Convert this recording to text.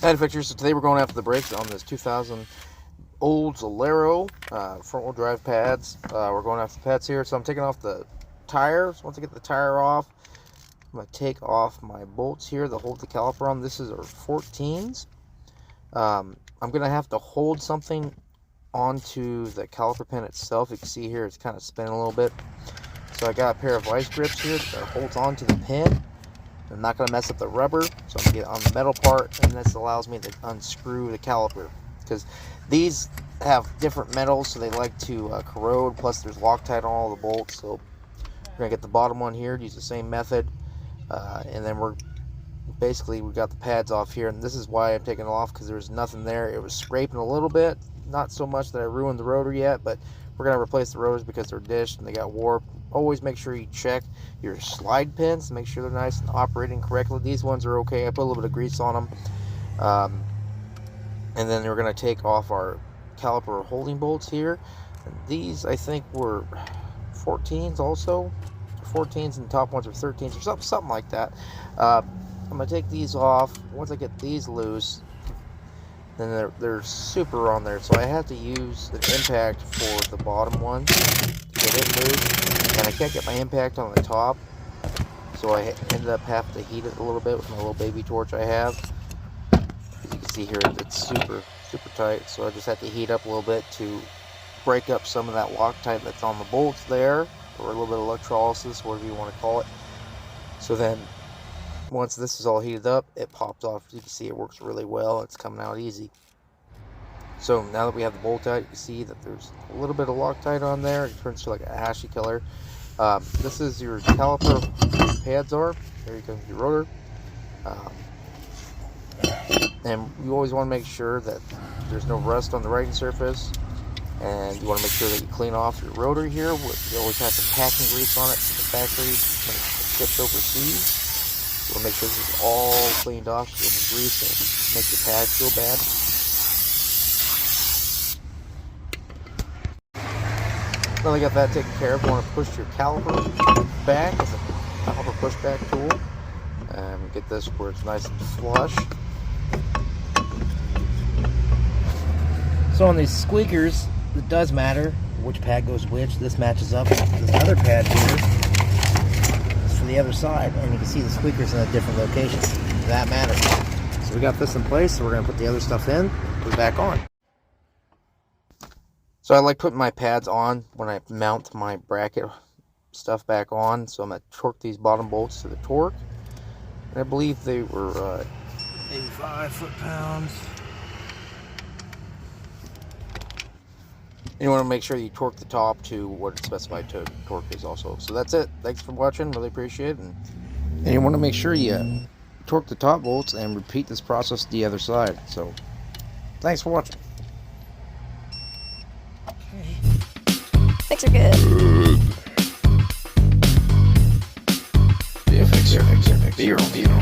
Head fixtures. So today we're going after the brakes on this 2000 Oldsmobile alero front-wheel drive pads. We're going after the pads here. So I'm taking off the tires. Once I get the tire off, I'm going to take off my bolts here that hold the caliper on. This is our 14s. I'm going to have to hold something onto the caliper pin itself. You can see here it's kind of spinning a little bit. So I got a pair of vice grips here that holds onto the pin. I'm not going to mess up the rubber, so I'm going to get on the metal part, and this allows me to unscrew the caliper, because these have different metals, so they like to corrode, plus there's Loctite on all the bolts. So we're going to get the bottom one here, use the same method, and then we got the pads off here, and this is why I'm taking it off, because there was nothing there. It was scraping a little bit, not so much that I ruined the rotor yet, but we're going to replace the rotors because they're dished and they got warped. Always make sure you check your slide pins, make sure they're nice and operating correctly. These ones are okay. I put a little bit of grease on them. And then we're going to take off our caliper holding bolts here. And these, I think, were 14s also. 14s, and the top ones are 13s or something like that. I'm going to take these off. Once I get these loose, then they're super on there, so I have to use an impact for the bottom one to get it loose, and I can't get my impact on the top, so I ended up having to heat it a little bit with my little baby torch I have. As you can see here, it's super tight, so I just have to heat up a little bit to break up some of that Loctite that's on the bolts there, or a little bit of electrolysis, whatever you want to call it. So then once this is all heated up, it pops off. You can see it works really well. It's coming out easy. So now that we have the bolt out, you can see that there's a little bit of Loctite on there. It turns to like a ashy color. This is your caliper pads are. There you go, your rotor. And you always want to make sure that there's no rust on the writing surface. And you want to make sure that you clean off your rotor here. You always have some packing grease on it from the factory when it ships overseas. You want to make sure this is all cleaned off so the grease will make your pads feel bad. Now that you got that taken care of, you want to push your caliper back with a caliper pushback tool. And get this where it's nice and flush. So on these squeakers, it does matter which pad goes which. This matches up with this other pad here. The other side, and you can see the squeakers in a different location. That matters. So we got this in place, so we're going to put the other stuff in, put it back on. So I like putting my pads on when I mount my bracket stuff back on. So I'm going to torque these bottom bolts to the torque, and I believe they were 85 foot-pounds. You want to make sure you torque the top to what its specified torque is also. So that's it. Thanks for watching. Really appreciate it. And you want to make sure you torque the top bolts and repeat this process to the other side. So thanks for watching. Okay. Fixer good. Be a fixer. Be your own.